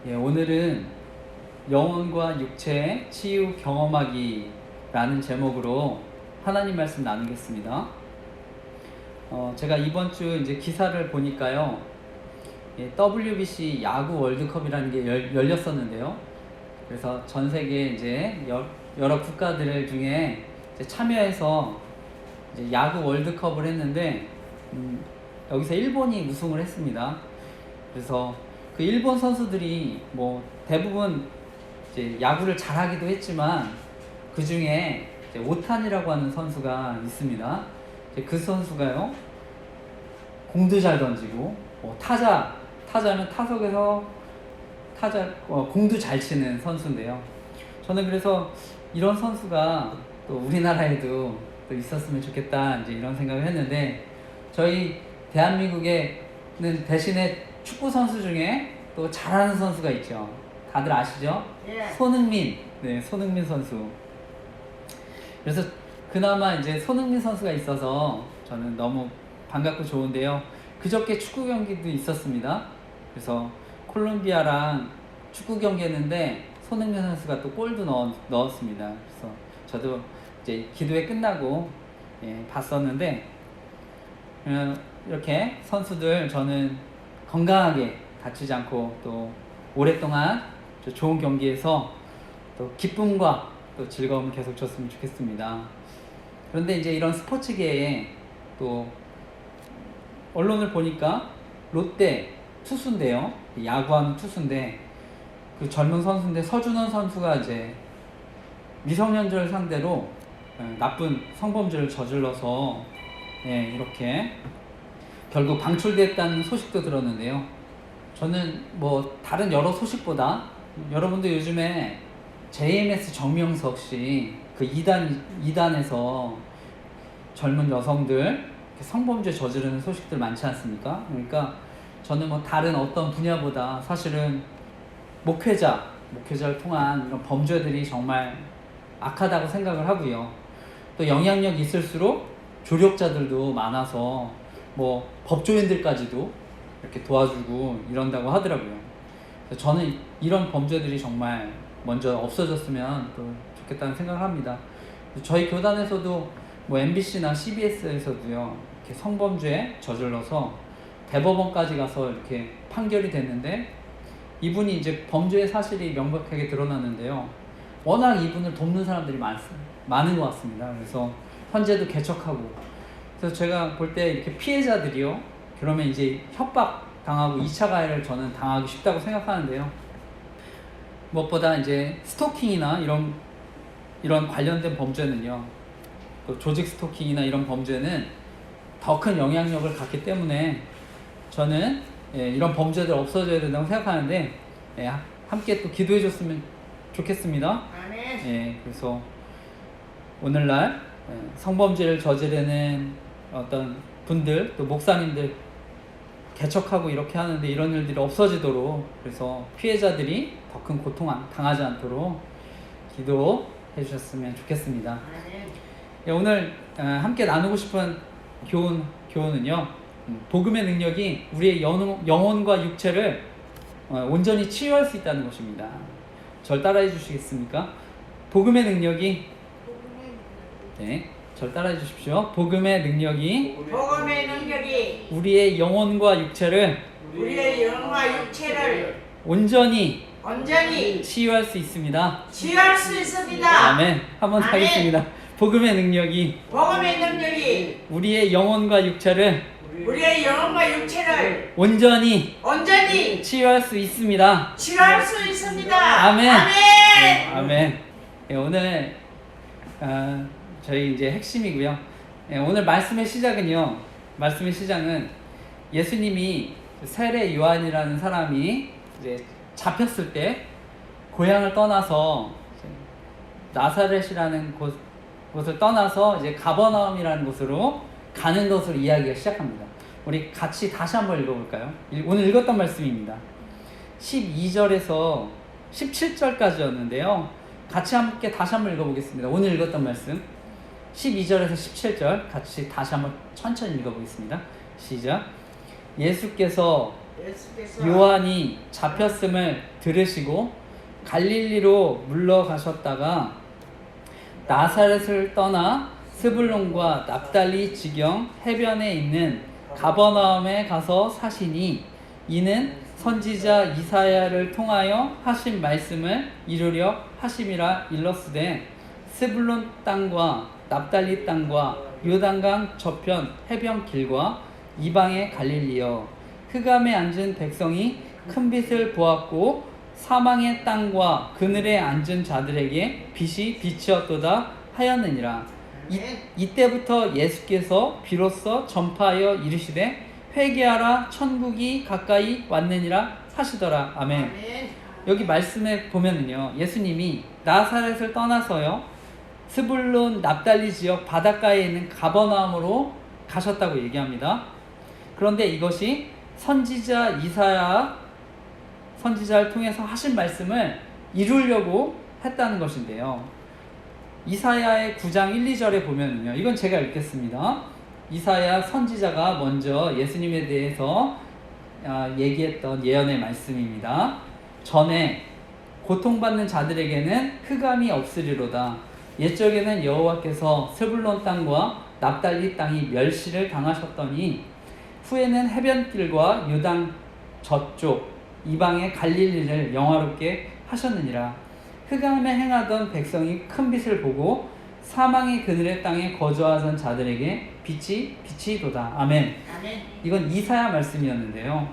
오늘은 영혼과 육체의 치유 경험하기라는 제목으로 하나님 말씀 나누겠습니다. 제가 이번 주 이제 기사를 보니까요, WBC 야구 월드컵이라는 게 열렸었는데요. 그래서 전 세계 이제 여러 국가들 중에 이제 참여해서 이제 야구 월드컵을 했는데, 여기서 일본이 우승을 했습니다. 그래서 그 일본 선수들이 뭐 대부분 이제 야구를 잘하기도 했지만 그 중에 오타니라고 하는 선수가 있습니다. 그 선수가요, 공도 잘 던지고 타자는 타석에서 공도 잘 치는 선수인데요. 저는 그래서 이런 선수가 또 우리나라에도 또 있었으면 좋겠다 이제 이런 생각을 했는데, 저희 대한민국에는 대신에 축구 선수 중에 또 잘하는 선수가 있죠. 다들 아시죠? 예. 손흥민. 네, 손흥민 선수. 그래서 그나마 이제 손흥민 선수가 있어서 저는 너무 반갑고 좋은데요. 그저께 축구 경기도 있었습니다. 그래서 콜롬비아랑 축구 경기했는데 손흥민 선수가 또 골도 넣었습니다. 그래서 저도 이제 기도회 끝나고 봤었는데, 이렇게 선수들 저는 건강하게 다치지 않고 또 오랫동안 좋은 경기에서 또 기쁨과 또 즐거움을 계속 줬으면 좋겠습니다. 그런데 이제 이런 스포츠계에 또 언론을 보니까 롯데 투수인데요, 야구하는 투수인데 그 젊은 선수인데 서준원 선수가 이제 미성년자를 상대로 나쁜 성범죄를 저질러서 이렇게 결국 방출됐다는 소식도 들었는데요. 저는 뭐 다른 여러 소식보다 여러분도 요즘에 JMS 정명석 씨 그 2단에서 젊은 여성들 성범죄 저지르는 소식들 많지 않습니까? 그러니까 저는 뭐 다른 어떤 분야보다 사실은 목회자를 통한 이런 범죄들이 정말 악하다고 생각을 하고요. 또 영향력 있을수록 조력자들도 많아서 뭐 법조인들까지도 이렇게 도와주고 이런다고 하더라고요. 그래서 저는 이런 범죄들이 정말 먼저 없어졌으면 또 좋겠다는 생각을 합니다. 저희 교단에서도 뭐 MBC나 CBS에서도요, 이렇게 성범죄 저질러서 대법원까지 가서 이렇게 판결이 됐는데, 이분이 이제 범죄의 사실이 명백하게 드러났는데요. 워낙 이분을 돕는 사람들이 많은 것 같습니다. 그래서 현재도 개척하고. 그래서 제가 볼 때 이렇게 피해자들이요, 그러면 이제 협박 당하고 2차 가해를 저는 당하기 쉽다고 생각하는데요. 무엇보다 이제 스토킹이나 이런 관련된 범죄는요, 또 조직 스토킹이나 이런 범죄는 더 큰 영향력을 갖기 때문에 저는 이런 범죄들 없어져야 된다고 생각하는데, 함께 또 기도해 줬으면 좋겠습니다. 아멘. 그래서 오늘날 성범죄를 저지르는 어떤 분들, 또 목사님들 개척하고 이렇게 하는데 이런 일들이 없어지도록, 그래서 피해자들이 더 큰 고통 당하지 않도록 기도해 주셨으면 좋겠습니다. 오늘 함께 나누고 싶은 교훈은요, 복음의 능력이 우리의 영혼과 육체를 온전히 치유할 수 있다는 것입니다. 절 따라해 주시겠습니까? 복음의 능력이, 절 따라해 주십시오. 복음의 능력이 우리의 영혼과 육체를 온전히 치유할 수 있습니다. 아멘. 한번 하겠습니다. 복음의 능력이 우리의 영혼과 육체를 온전히 치유할 수 있습니다. 아멘. 아멘. 오늘 저희 이제 핵심이고요. 오늘 말씀의 시작은 예수님이 세례 요한이라는 사람이 이제 잡혔을 때 고향을 떠나서 나사렛이라는 곳을 떠나서 이제 가버나움이라는 곳으로 가는 것으로 이야기가 시작합니다. 우리 같이 다시 한번 읽어볼까요? 오늘 읽었던 말씀입니다. 12절에서 17절까지였는데요. 같이 함께 다시 한번 읽어보겠습니다. 오늘 읽었던 말씀 12절에서 17절 같이 다시 한번 천천히 읽어보겠습니다. 시작. 예수께서 요한이 잡혔음을 들으시고 갈릴리로 물러가셨다가 나사렛을 떠나 스불론과 납달리 지경 해변에 있는 가버나움에 가서 사시니 이는 선지자 이사야를 통하여 하신 말씀을 이루려 하심이라 일렀으되 스불론 땅과 납달리 땅과 요단강 저편 해변 길과 이방의 갈릴리여 흑암에 앉은 백성이 큰 빛을 보았고 사망의 땅과 그늘에 앉은 자들에게 빛이 비치었도다 하였느니라. 이때부터 예수께서 비로소 전파하여 이르시되 회개하라 천국이 가까이 왔느니라 하시더라. 아멘. 여기 말씀에 보면은요, 예수님이 나사렛을 떠나서요 스불론 납달리 지역 바닷가에 있는 가버나움으로 가셨다고 얘기합니다. 그런데 이것이 선지자 이사야 선지자를 통해서 하신 말씀을 이루려고 했다는 것인데요. 이사야의 9장 1, 2절에 보면은요, 이건 제가 읽겠습니다. 이사야 선지자가 먼저 예수님에 대해서 얘기했던 예언의 말씀입니다. 전에 고통받는 자들에게는 흑암이 없으리로다. 옛적에는 여호와께서 스불론 땅과 납달리 땅이 멸시를 당하셨더니 후에는 해변길과 요단 저쪽 이방의 갈릴리를 영화롭게 하셨느니라. 흑암에 행하던 백성이 큰 빛을 보고 사망의 그늘의 땅에 거주하던 자들에게 빛이 비치도다. 아멘. 이건 이사야 말씀이었는데요.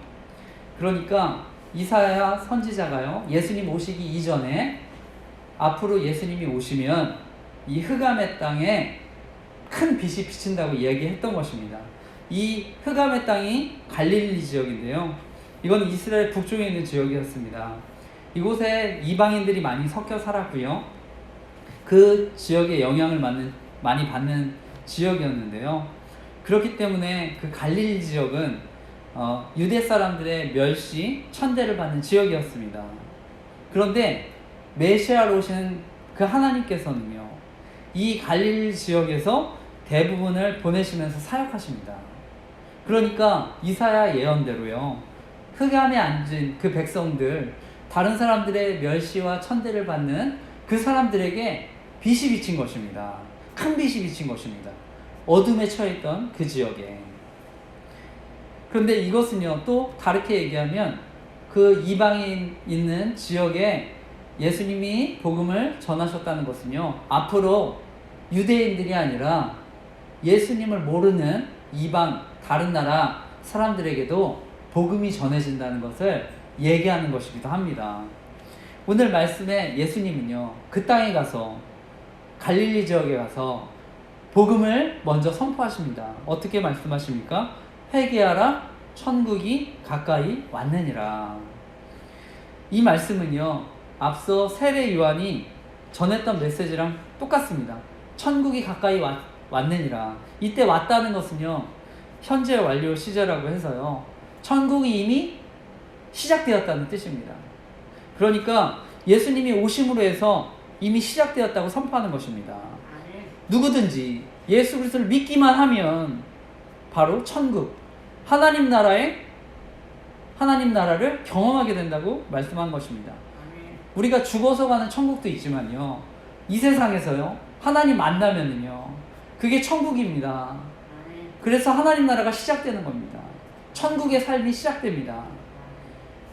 그러니까 이사야 선지자가요, 예수님 오시기 이전에 앞으로 예수님이 오시면 이 흑암의 땅에 큰 빛이 비친다고 이야기했던 것입니다. 이 흑암의 땅이 갈릴리 지역인데요. 이건 이스라엘 북쪽에 있는 지역이었습니다. 이곳에 이방인들이 많이 섞여 살았고요. 그 지역의 영향을 많이 받는 지역이었는데요. 그렇기 때문에 그 갈릴리 지역은 유대 사람들의 멸시, 천대를 받는 지역이었습니다. 그런데 메시아로 오신 그 하나님께서는요, 이 갈릴리 지역에서 대부분을 보내시면서 사역하십니다. 그러니까 이사야 예언대로요, 흑암에 앉은 그 백성들, 다른 사람들의 멸시와 천대를 받는 그 사람들에게 빛이 비친 것입니다. 큰 빛이 비친 것입니다. 어둠에 처했던 그 지역에. 그런데 이것은요, 또 다르게 얘기하면 그 이방인 있는 지역에 예수님이 복음을 전하셨다는 것은요, 앞으로 유대인들이 아니라 예수님을 모르는 이방, 다른 나라 사람들에게도 복음이 전해진다는 것을 얘기하는 것이기도 합니다. 오늘 말씀에 예수님은요, 그 땅에 가서 갈릴리 지역에 가서 복음을 먼저 선포하십니다. 어떻게 말씀하십니까? 회개하라 천국이 가까이 왔느니라. 이 말씀은요, 앞서 세례 요한이 전했던 메시지랑 똑같습니다. 천국이 가까이 왔느니라. 이때 왔다는 것은요, 현재 완료 시제라고 해서요, 천국이 이미 시작되었다는 뜻입니다. 그러니까 예수님이 오심으로 해서 이미 시작되었다고 선포하는 것입니다. 누구든지 예수 그리스도를 믿기만 하면 바로 천국, 하나님 나라를 경험하게 된다고 말씀한 것입니다. 우리가 죽어서 가는 천국도 있지만요, 이 세상에서요, 하나님 만나면은요, 그게 천국입니다. 그래서 하나님 나라가 시작되는 겁니다. 천국의 삶이 시작됩니다.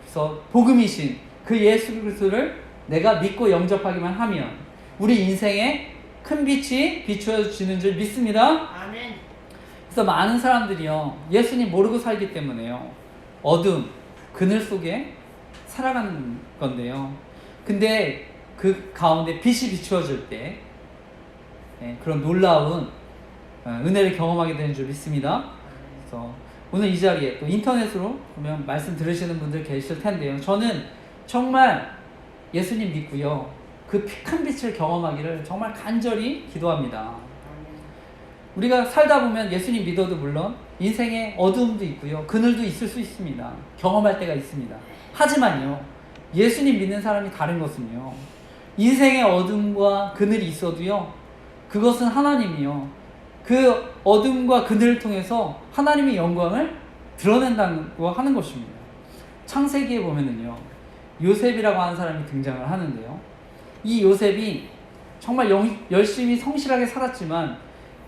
그래서 복음이신 그 예수 그리스도를 내가 믿고 영접하기만 하면 우리 인생에 큰 빛이 비추어지는 줄 믿습니다. 아멘. 그래서 많은 사람들이요, 예수님 모르고 살기 때문에요, 어둠, 그늘 속에 살아가는 건데요. 근데 그 가운데 빛이 비추어질 때 그런 놀라운 은혜를 경험하게 되는 줄 믿습니다. 그래서 오늘 이 자리에 또 인터넷으로 보면 말씀 들으시는 분들 계실 텐데요, 저는 정말 예수님 믿고요, 그 큰 빛을 경험하기를 정말 간절히 기도합니다. 우리가 살다 보면 예수님 믿어도 물론 인생에 어두움도 있고요, 그늘도 있을 수 있습니다. 경험할 때가 있습니다. 하지만요, 예수님 믿는 사람이 다른 것은요, 인생의 어둠과 그늘이 있어도요, 그것은 하나님이요, 그 어둠과 그늘을 통해서 하나님의 영광을 드러낸다고 하는 것입니다. 창세기에 보면은요, 요셉이라고 하는 사람이 등장을 하는데요. 이 요셉이 정말 열심히 성실하게 살았지만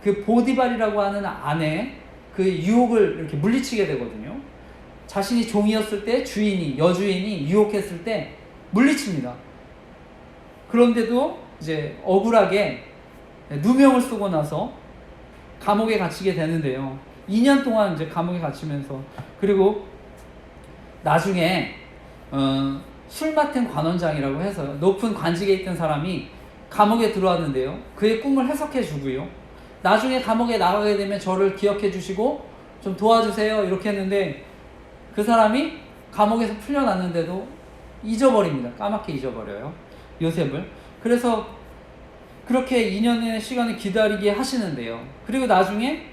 그 보디발이라고 하는 아내 그 유혹을 이렇게 물리치게 되거든요. 자신이 종이었을 때 여주인이 유혹했을 때 물리칩니다. 그런데도 이제 억울하게 누명을 쓰고 나서 감옥에 갇히게 되는데요. 2년 동안 이제 감옥에 갇히면서, 그리고 나중에 술 맡은 관원장이라고 해서 높은 관직에 있던 사람이 감옥에 들어왔는데요. 그의 꿈을 해석해 주고요. 나중에 감옥에 나가게 되면 저를 기억해 주시고 좀 도와주세요 이렇게 했는데, 그 사람이 감옥에서 풀려났는데도 잊어버립니다. 까맣게 잊어버려요, 요셉을. 그래서 그렇게 2년의 시간을 기다리게 하시는데요. 그리고 나중에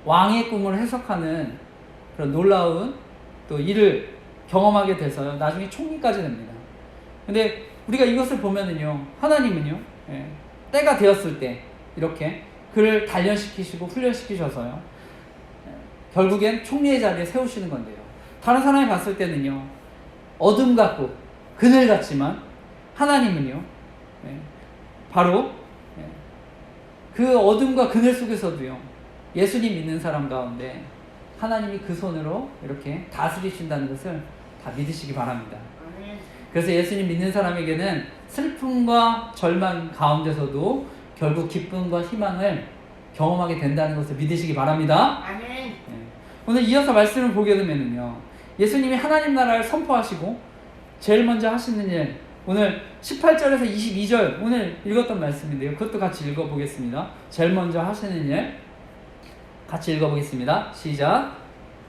왕의 꿈을 해석하는 그런 놀라운 또 일을 경험하게 돼서요, 나중에 총리까지 됩니다. 근데 우리가 이것을 보면은요, 하나님은요, 때가 되었을 때 이렇게 그를 단련시키시고 훈련시키셔서요, 결국엔 총리의 자리에 세우시는 건데요. 다른 사람이 봤을 때는요, 어둠 같고 그늘 같지만 하나님은요, 바로 그 어둠과 그늘 속에서도요, 예수님 믿는 사람 가운데 하나님이 그 손으로 이렇게 다스리신다는 것을 다 믿으시기 바랍니다. 그래서 예수님 믿는 사람에게는 슬픔과 절망 가운데서도 결국 기쁨과 희망을 경험하게 된다는 것을 믿으시기 바랍니다. 오늘 이어서 말씀을 보게 되면요, 예수님이 하나님 나라를 선포하시고 제일 먼저 하시는 일, 오늘 18절에서 22절 오늘 읽었던 말씀인데요. 그것도 같이 읽어보겠습니다. 제일 먼저 하시는 일 같이 읽어보겠습니다. 시작.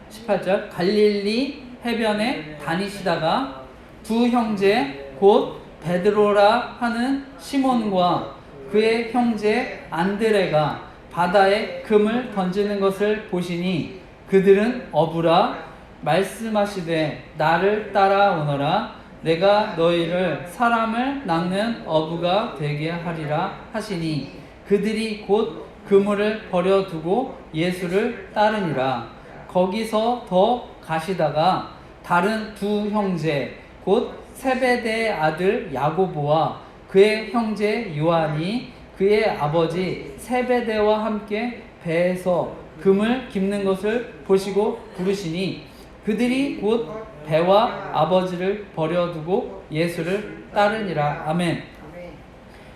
18절. 갈릴리 해변에 다니시다가 두 형제 곧 베드로라 하는 시몬과 그의 형제 안드레가 바다에 금을 던지는 것을 보시니 그들은 어부라 말씀하시되 나를 따라오너라 내가 너희를 사람을 낚는 어부가 되게 하리라 하시니 그들이 곧 그물을 버려두고 예수를 따르니라. 거기서 더 가시다가 다른 두 형제 곧 세베대의 아들 야고보와 그의 형제 요한이 그의 아버지 세베대와 함께 배에서 금을 깁는 것을 보시고 부르시니 그들이 곧 배와 아버지를 버려두고 예수를 따르니라. 아멘.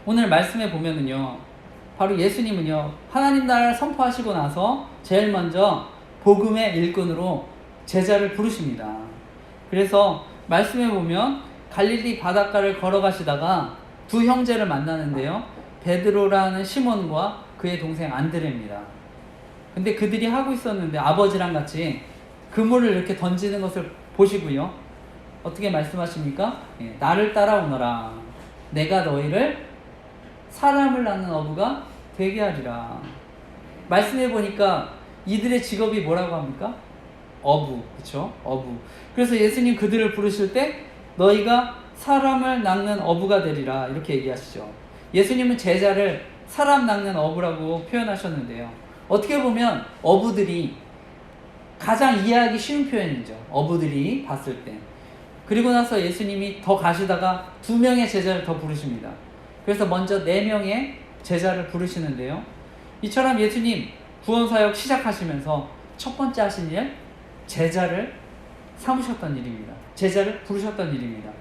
오늘 말씀에 보면은요, 바로 예수님은요, 하나님 나라를 선포하시고 나서 제일 먼저 복음의 일꾼으로 제자를 부르십니다. 그래서 말씀에 보면 갈릴리 바닷가를 걸어가시다가 두 형제를 만나는데요, 베드로라는 시몬과 그의 동생 안드레입니다. 근데 그들이 하고 있었는데 아버지랑 같이 그물을 이렇게 던지는 것을 보시고요, 어떻게 말씀하십니까? 나를 따라오너라. 내가 너희를 사람을 낳는 어부가 되게 하리라. 말씀해 보니까 이들의 직업이 뭐라고 합니까? 어부, 그렇죠? 어부. 그래서 예수님 그들을 부르실 때 너희가 사람을 낚는 어부가 되리라 이렇게 얘기하시죠. 예수님은 제자를 사람 낚는 어부라고 표현하셨는데요, 어떻게 보면 어부들이 가장 이해하기 쉬운 표현이죠. 어부들이 봤을 때. 그리고 나서 예수님이 더 가시다가 2명의 제자를 더 부르십니다. 그래서 먼저 4명의 제자를 부르시는데요, 이처럼 예수님 구원사역 시작하시면서 첫 번째 하신 일, 제자를 삼으셨던 일입니다. 제자를 부르셨던 일입니다.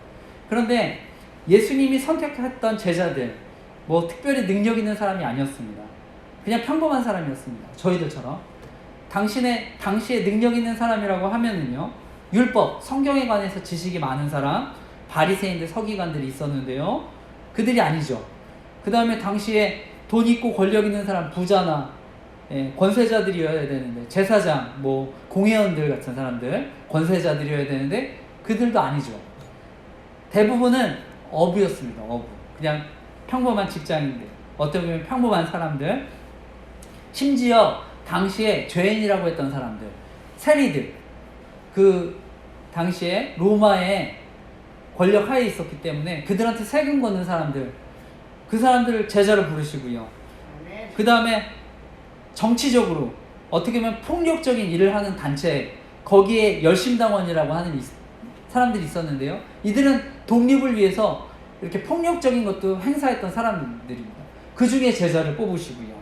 그런데 예수님이 선택했던 제자들, 뭐 특별히 능력 있는 사람이 아니었습니다. 그냥 평범한 사람이었습니다. 저희들처럼. 당시에 능력 있는 사람이라고 하면은요, 율법, 성경에 관해서 지식이 많은 사람, 바리새인들, 서기관들이 있었는데요, 그들이 아니죠. 그 다음에 당시에 돈 있고 권력 있는 사람, 부자나 권세자들이어야 되는데, 제사장, 뭐 공회원들 같은 사람들, 권세자들이어야 되는데 그들도 아니죠. 대부분은 어부였습니다. 어부. 그냥 평범한 직장인들, 어떻게 보면 평범한 사람들, 심지어 당시에 죄인이라고 했던 사람들, 세리들, 그 당시에 로마의 권력 하에 있었기 때문에 그들한테 세금 걷는 사람들, 그 사람들을 제자로 부르시고요. 그 다음에 정치적으로 어떻게 보면 폭력적인 일을 하는 단체, 거기에 열심당원이라고 하는 사람들이 있었는데요. 이들은 독립을 위해서 이렇게 폭력적인 것도 행사했던 사람들입니다. 그 중에 제자를 뽑으시고요.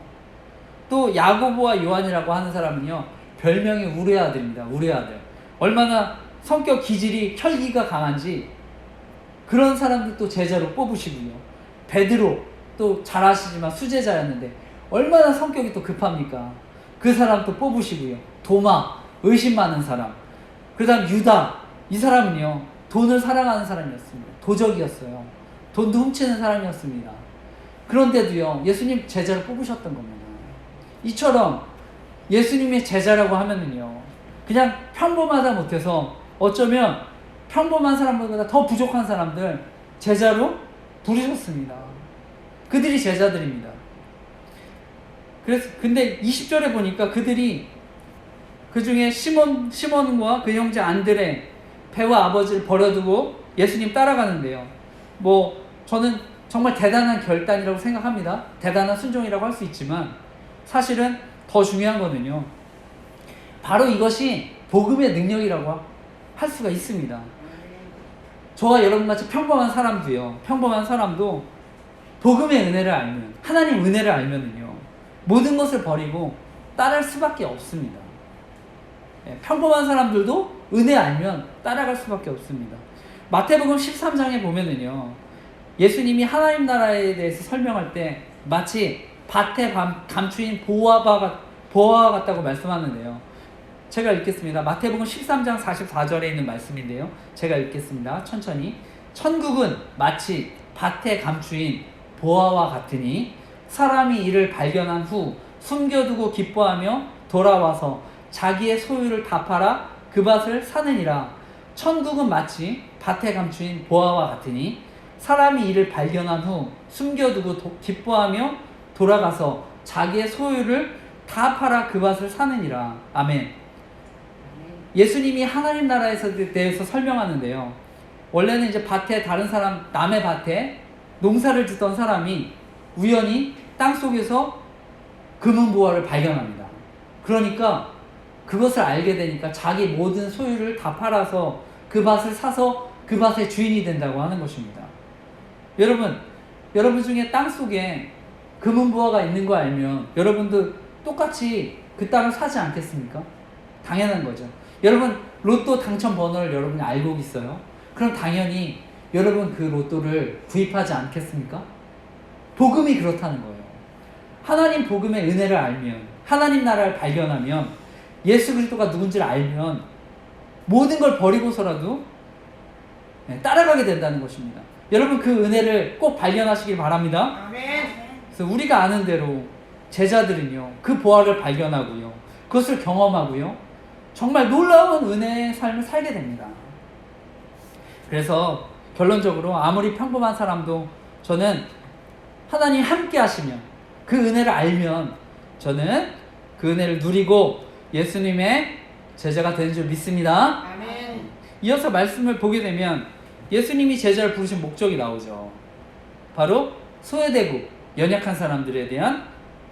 또 야고보와 요한이라고 하는 사람은요, 별명이 우레 아들입니다. 우레 아들. 얼마나 성격 기질이 혈기가 강한지 그런 사람들도 제자로 뽑으시고요. 베드로, 또 잘 아시지만 수제자였는데 얼마나 성격이 또 급합니까? 그 사람도 뽑으시고요. 도마, 의심 많은 사람. 그 다음 유다, 이 사람은요, 돈을 사랑하는 사람이었습니다. 도적이었어요. 돈도 훔치는 사람이었습니다. 그런데도요, 예수님 제자를 뽑으셨던 겁니다. 이처럼 예수님의 제자라고 하면은요, 그냥 평범하다 못해서 어쩌면 평범한 사람들보다 더 부족한 사람들 제자로 부르셨습니다. 그들이 제자들입니다. 그래서 근데 20절에 보니까 그들이 그 중에 시몬과 그 형제 안드레, 배와 아버지를 버려두고 예수님 따라가는데요. 뭐 저는 정말 대단한 결단이라고 생각합니다. 대단한 순종이라고 할 수 있지만 사실은 더 중요한 거는요, 바로 이것이 복음의 능력이라고 할 수가 있습니다. 저와 여러분같이 평범한 사람도 복음의 은혜를 알면, 하나님 은혜를 알면은요, 모든 것을 버리고 따를 수밖에 없습니다. 평범한 사람들도 은혜 알면 따라갈 수밖에 없습니다. 마태복음 13장에 보면은요, 예수님이 하나님 나라에 대해서 설명할 때 마치 밭에 감추인 보화와 같다고 말씀하는데요. 제가 읽겠습니다. 마태복음 13장 44절에 있는 말씀인데요. 제가 읽겠습니다. 천천히. 천국은 마치 밭에 감추인 보화와 같으니 사람이 이를 발견한 후 숨겨두고 기뻐하며 돌아와서 자기의 소유를 다 팔아 그 밭을 사느니라. 천국은 마치 밭에 감추인 보화와 같으니 사람이 이를 발견한 후 숨겨두고 기뻐하며 돌아가서 자기의 소유를 다 팔아 그 밭을 사느니라. 아멘. 예수님이 하나님 나라에 대해서 설명하는데요. 원래는 이제 다른 사람, 남의 밭에 농사를 짓던 사람이 우연히 땅 속에서 금은보화를 발견합니다. 그러니까 그것을 알게 되니까 자기 모든 소유를 다 팔아서 그 밭을 사서 그 밭의 주인이 된다고 하는 것입니다. 여러분 중에 땅 속에 금은보화가 있는 거 알면 여러분도 똑같이 그 땅을 사지 않겠습니까? 당연한 거죠. 여러분 로또 당첨 번호를 여러분이 알고 있어요? 그럼 당연히 여러분 그 로또를 구입하지 않겠습니까? 복음이 그렇다는 거예요. 하나님 복음의 은혜를 알면, 하나님 나라를 발견하면, 예수 그리스도가 누군지를 알면 모든 걸 버리고서라도 따라가게 된다는 것입니다. 여러분 그 은혜를 꼭 발견하시길 바랍니다. 아멘. 그래서 우리가 아는 대로 제자들은요, 그 보화를 발견하고요, 그것을 경험하고요, 정말 놀라운 은혜의 삶을 살게 됩니다. 그래서 결론적으로 아무리 평범한 사람도 저는 하나님 함께 하시면, 그 은혜를 알면 저는 그 은혜를 누리고 예수님의 제자가 되는 줄 믿습니다. 아멘. 이어서 말씀을 보게 되면 예수님이 제자를 부르신 목적이 나오죠. 바로 소외되고 연약한 사람들에 대한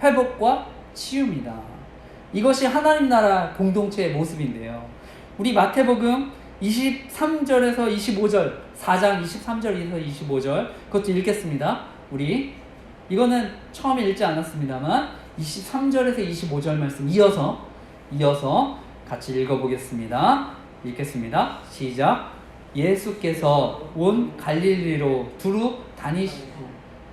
회복과 치유입니다. 이것이 하나님 나라 공동체의 모습인데요. 우리 마태복음 23절에서 25절, 4장 23절에서 25절, 그것도 읽겠습니다. 이거는 처음에 읽지 않았습니다만 23절에서 25절 말씀 이어서 같이 읽어보겠습니다. 읽겠습니다. 시작. 예수께서 온 갈릴리로 두루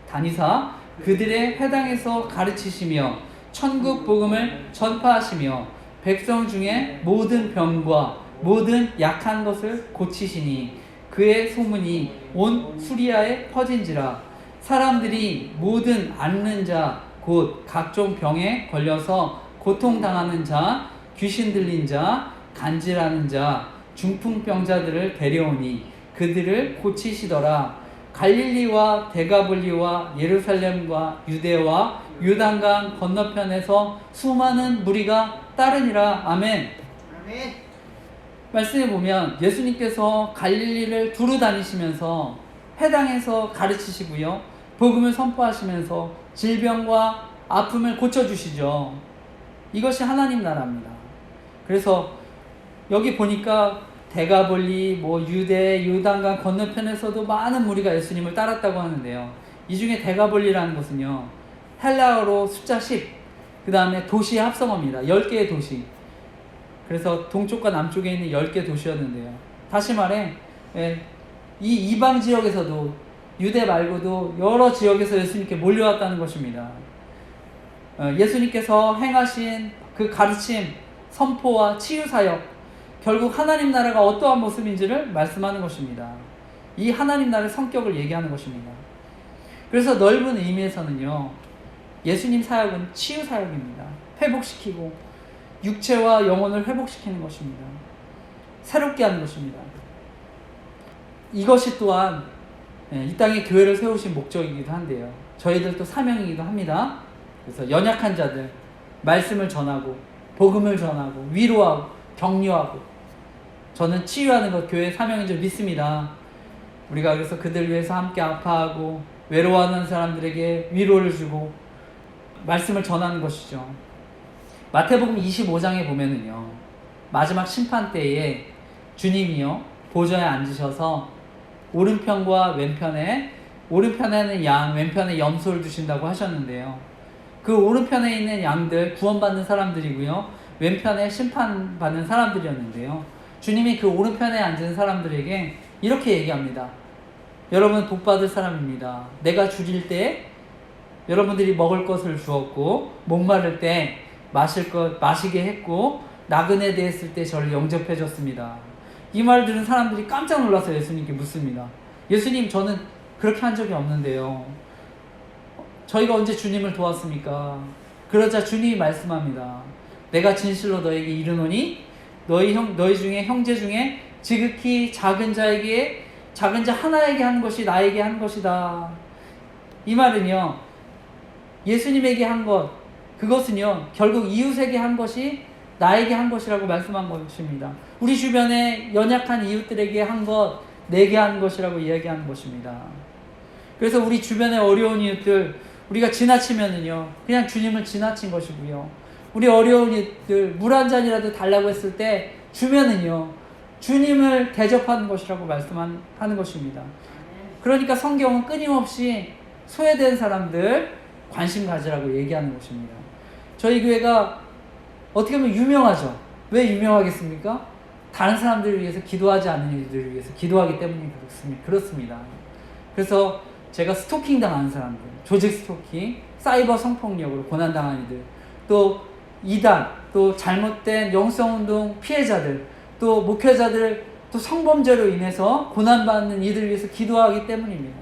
다니사 그들의 회당에서 가르치시며 천국 복음을 전파하시며 백성 중에 모든 병과 모든 약한 것을 고치시니 그의 소문이 온 수리아에 퍼진지라. 사람들이 모든 앓는 자 곧 각종 병에 걸려서 고통당하는 자, 귀신 들린 자, 간질하는 자, 중풍병자들을 데려오니 그들을 고치시더라. 갈릴리와 데가볼리와 예루살렘과 유대와 요단강 건너편에서 수많은 무리가 따르니라. 아멘. 아멘. 말씀해 보면 예수님께서 갈릴리를 두루 다니시면서 회당에서 가르치시고요, 복음을 선포하시면서 질병과 아픔을 고쳐주시죠. 이것이 하나님 나라입니다. 그래서 여기 보니까 대가볼리, 유대, 요단강 건너편에서도 많은 무리가 예수님을 따랐다고 하는데요. 이 중에 대가볼리라는 것은요, 헬라어로 숫자 10, 그 다음에 도시의 합성어입니다. 10개의 도시. 그래서 동쪽과 남쪽에 있는 10개 도시였는데요. 다시 말해, 이 이방 지역에서도, 유대 말고도 여러 지역에서 예수님께 몰려왔다는 것입니다. 예수님께서 행하신 그 가르침, 선포와 치유사역, 결국 하나님 나라가 어떠한 모습인지를 말씀하는 것입니다. 이 하나님 나라의 성격을 얘기하는 것입니다. 그래서 넓은 의미에서는요, 예수님 사역은 치유사역입니다. 회복시키고 육체와 영혼을 회복시키는 것입니다. 새롭게 하는 것입니다. 이것이 또한 이 땅에 교회를 세우신 목적이기도 한데요. 저희들도 사명이기도 합니다. 그래서 연약한 자들, 말씀을 전하고 복음을 전하고 위로하고 격려하고, 저는 치유하는 것 교회의 사명인 줄 믿습니다. 우리가 그래서 그들 위해서 함께 아파하고 외로워하는 사람들에게 위로를 주고 말씀을 전하는 것이죠. 마태복음 25장에 보면은요, 마지막 심판 때에 주님이요 보좌에 앉으셔서 오른편과 왼편에, 오른편에는 양, 왼편에 염소를 두신다고 하셨는데요. 그 오른편에 있는 양들 구원받는 사람들이고요, 왼편에 심판받는 사람들이었는데요. 주님이 그 오른편에 앉은 사람들에게 이렇게 얘기합니다. 여러분 복받을 사람입니다. 내가 줄일 때 여러분들이 먹을 것을 주었고, 목마를 때 마실 것 마시게 했고, 나그네 되었을 때 저를 영접해 줬습니다. 이 말 들은 사람들이 깜짝 놀라서 예수님께 묻습니다. 예수님, 저는 그렇게 한 적이 없는데요. 저희가 언제 주님을 도왔습니까? 그러자 주님이 말씀합니다. 내가 진실로 너에게 이르노니 너희 중에 형제 중에 지극히 작은 자 하나에게 한 것이 나에게 한 것이다. 이 말은요, 예수님에게 한 것, 그것은요 결국 이웃에게 한 것이 나에게 한 것이라고 말씀한 것입니다. 우리 주변에 연약한 이웃들에게 한 것, 내게 한 것이라고 이야기하는 것입니다. 그래서 우리 주변에 어려운 이웃들, 우리가 지나치면은요 그냥 주님을 지나친 것이고요, 우리 어려운 이웃들 물 한 잔이라도 달라고 했을 때 주면은요 주님을 대접하는 것이라고 말씀하는 것입니다. 그러니까 성경은 끊임없이 소외된 사람들 관심 가지라고 얘기하는 것입니다. 저희 교회가 어떻게 보면 유명하죠. 왜 유명하겠습니까? 다른 사람들을 위해서 기도하지 않는 이들을 위해서 기도하기 때문에 그렇습니다. 그래서 제가 스토킹 당하는 사람들, 조직 스토킹, 사이버 성폭력으로 고난당한 이들, 또 이단, 또 잘못된 영성운동 피해자들, 또 목회자들, 또 성범죄로 인해서 고난받는 이들을 위해서 기도하기 때문입니다.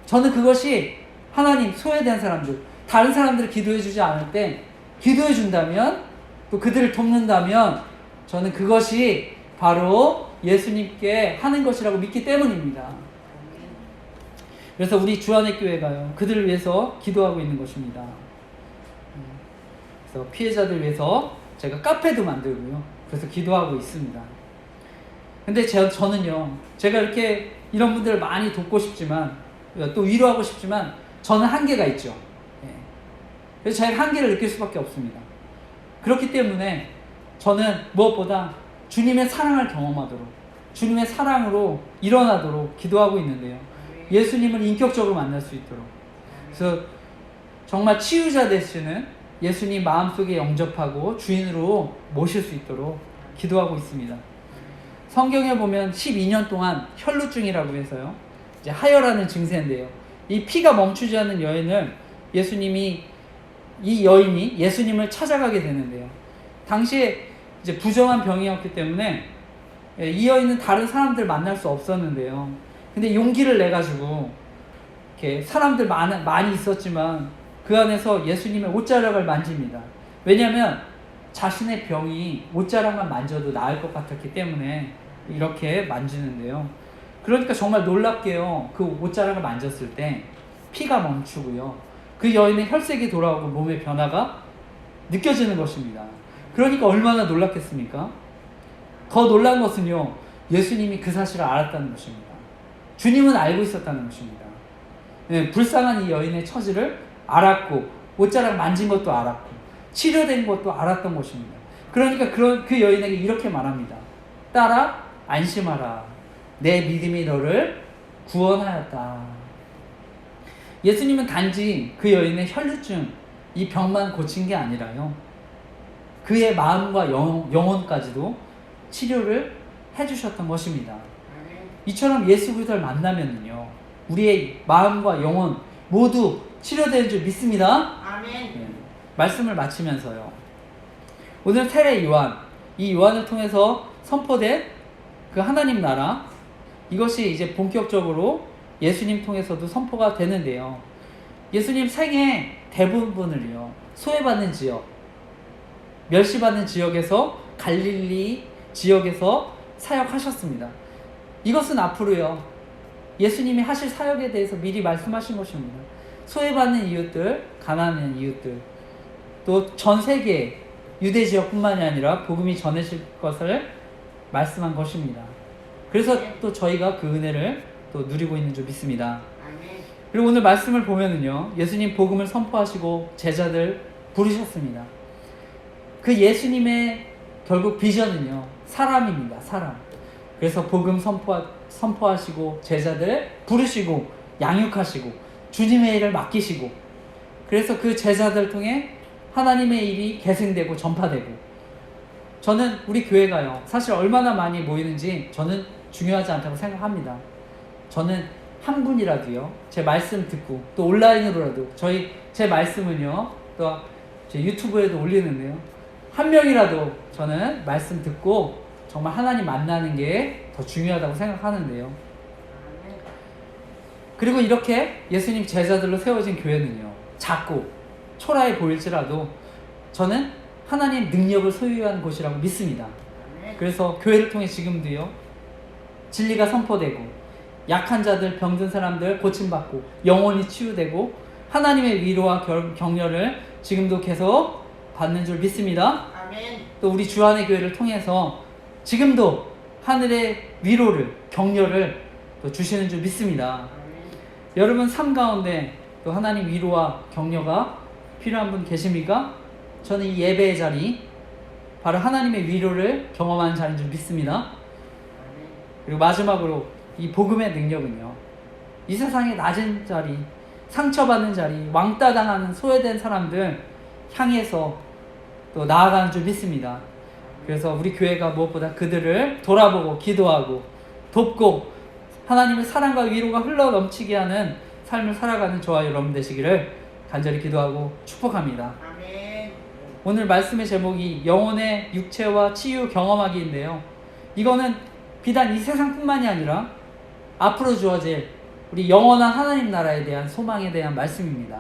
저는 그것이 하나님, 소외된 사람들, 다른 사람들을 기도해주지 않을 때 기도해준다면, 또 그들을 돕는다면 저는 그것이 바로 예수님께 하는 것이라고 믿기 때문입니다. 그래서 우리 주안의교회가요 그들을 위해서 기도하고 있는 것입니다. 그래서 피해자들 위해서 제가 카페도 만들고요, 그래서 기도하고 있습니다. 근데 저는요, 제가 이렇게 이런 분들을 많이 돕고 싶지만, 또 위로하고 싶지만 저는 한계가 있죠. 그래서 제가 한계를 느낄 수밖에 없습니다. 그렇기 때문에 저는 무엇보다 주님의 사랑을 경험하도록, 주님의 사랑으로 일어나도록 기도하고 있는데요, 예수님을 인격적으로 만날 수 있도록, 그래서 정말 치유자 되시는 예수님 마음속에 영접하고 주인으로 모실 수 있도록 기도하고 있습니다. 성경에 보면 12년 동안 혈루증이라고 해서요, 이제 하혈하는 증세인데요, 이 피가 멈추지 않는 여인을 이 여인이 예수님을 찾아가게 되는데요, 당시에 이제 부정한 병이었기 때문에 이 여인은 다른 사람들 만날 수 없었는데요, 근데 용기를 내가지고 이렇게 사람들 많이 있었지만 그 안에서 예수님의 옷자락을 만집니다. 왜냐하면 자신의 병이 옷자락만 만져도 나을 것 같았기 때문에 이렇게 만지는데요, 그러니까 정말 놀랍게요, 그 옷자락을 만졌을 때 피가 멈추고요, 그 여인의 혈색이 돌아오고 몸의 변화가 느껴지는 것입니다. 그러니까 얼마나 놀랐겠습니까? 더 놀란 것은요, 예수님이 그 사실을 알았다는 것입니다. 주님은 알고 있었다는 것입니다. 불쌍한 이 여인의 처지를 알았고, 옷자락 만진 것도 알았고, 치료된 것도 알았던 것입니다. 그러니까 그 여인에게 이렇게 말합니다. 딸아, 안심하라. 내 믿음이 너를 구원하였다. 예수님은 단지 그 여인의 혈루증 이 병만 고친 게 아니라요, 그의 마음과 영혼까지도 치료를 해주셨던 것입니다. 이처럼 예수 그리스도를 만나면요, 우리의 마음과 영혼 모두 치료되는 줄 믿습니다. 아멘. 네. 말씀을 마치면서요, 오늘 세례 요한, 이 요한을 통해서 선포된 그 하나님 나라, 이것이 이제 본격적으로 예수님 통해서도 선포가 되는데요, 예수님 생애 대부분을요 소외받는 지역, 멸시받는 지역에서, 갈릴리 지역에서 사역하셨습니다. 이것은 앞으로요 예수님이 하실 사역에 대해서 미리 말씀하신 것입니다. 소외받는 이웃들, 가난한 이웃들, 또 전 세계 유대 지역뿐만이 아니라 복음이 전해질 것을 말씀한 것입니다. 그래서 또 저희가 그 은혜를 또 누리고 있는 줄 믿습니다. 그리고 오늘 말씀을 보면은요, 예수님 복음을 선포하시고 제자들 부르셨습니다. 그 예수님의 결국 비전은요, 사람입니다. 사람. 그래서 복음 선포하시고 제자들 부르시고 양육하시고 주님의 일을 맡기시고, 그래서 그 제자들 통해 하나님의 일이 계승되고 전파되고, 저는 우리 교회가요 사실 얼마나 많이 모이는지 저는 중요하지 않다고 생각합니다. 저는 한 분이라도요 제 말씀 듣고, 또 온라인으로라도 제 말씀은요 또 제 유튜브에도 올리는데요, 한 명이라도 저는 말씀 듣고 정말 하나님 만나는 게 더 중요하다고 생각하는데요. 그리고 이렇게 예수님 제자들로 세워진 교회는요, 작고 초라해 보일지라도 저는 하나님 능력을 소유한 곳이라고 믿습니다. 그래서 교회를 통해 지금도요 진리가 선포되고, 약한 자들, 병든 사람들 고침받고, 영혼이 치유되고, 하나님의 위로와 격려를 지금도 계속 받는 줄 믿습니다. 아멘. 또 우리 주안의 교회를 통해서 지금도 하늘의 위로를, 격려를 또 주시는 줄 믿습니다. 여러분 삶 가운데 또 하나님 위로와 격려가 필요한 분 계십니까? 저는 이 예배의 자리, 바로 하나님의 위로를 경험하는 자리인 줄 믿습니다. 그리고 마지막으로 이 복음의 능력은요, 이 세상의 낮은 자리, 상처받는 자리, 왕따 당하는 소외된 사람들 향해서 또 나아가는 줄 믿습니다. 그래서 우리 교회가 무엇보다 그들을 돌아보고 기도하고 돕고 하나님의 사랑과 위로가 흘러 넘치게 하는 삶을 살아가는 저와 여러분 되시기를 간절히 기도하고 축복합니다. 아멘. 오늘 말씀의 제목이 영혼의 육체와 치유 경험하기인데요, 이거는 비단 이 세상뿐만이 아니라 앞으로 주어질 우리 영원한 하나님 나라에 대한 소망에 대한 말씀입니다.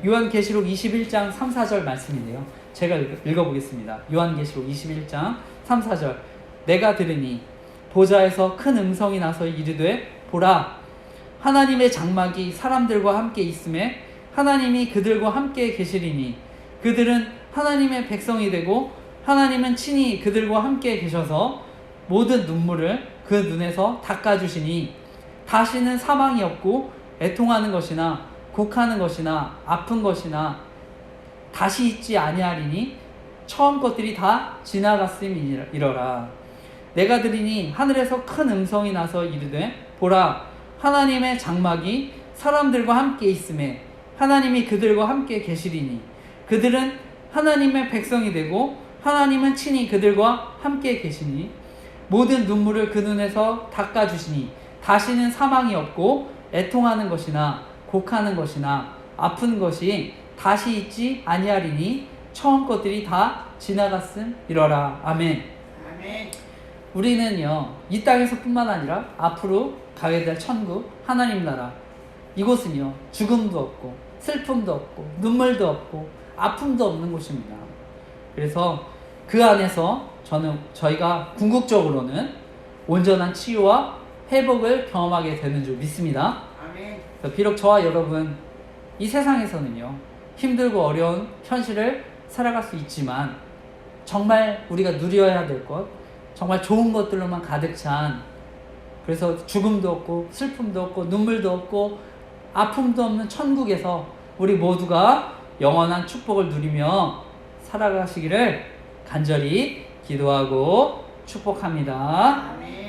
요한계시록 21장 3, 4절 말씀인데요, 제가 읽어보겠습니다. 요한계시록 21장 3, 4절. 내가 들으니 보좌에서 큰 음성이 나서 이르되, 보라, 하나님의 장막이 사람들과 함께 있음에 하나님이 그들과 함께 계시리니 그들은 하나님의 백성이 되고 하나님은 친히 그들과 함께 계셔서 모든 눈물을 그 눈에서 닦아주시니 다시는 사망이 없고 애통하는 것이나 곡하는 것이나 아픈 것이나 다시 있지 아니하리니 처음 것들이 다 지나갔음이러라. 내가 들으니 하늘에서 큰 음성이 나서 이르되, 보라, 하나님의 장막이 사람들과 함께 있음에 하나님이 그들과 함께 계시리니 그들은 하나님의 백성이 되고 하나님은 친히 그들과 함께 계시니 모든 눈물을 그 눈에서 닦아주시니 다시는 사망이 없고 애통하는 것이나 곡하는 것이나 아픈 것이 다시 있지 아니하리니 처음 것들이 다 지나갔음이러라. 아멘. 아멘. 우리는요 이 땅에서 뿐만 아니라 앞으로 가게 될 천국 하나님 나라, 이곳은요 죽음도 없고 슬픔도 없고 눈물도 없고 아픔도 없는 곳입니다. 그래서 그 안에서 저희가 궁극적으로는 온전한 치유와 회복을 경험하게 되는 줄 믿습니다. 아멘. 비록 저와 여러분 이 세상에서는요 힘들고 어려운 현실을 살아갈 수 있지만, 정말 우리가 누려야 될 것, 정말 좋은 것들로만 가득 찬, 그래서 죽음도 없고 슬픔도 없고 눈물도 없고 아픔도 없는 천국에서 우리 모두가 영원한 축복을 누리며 살아가시기를 간절히 기도하고 축복합니다. 아멘.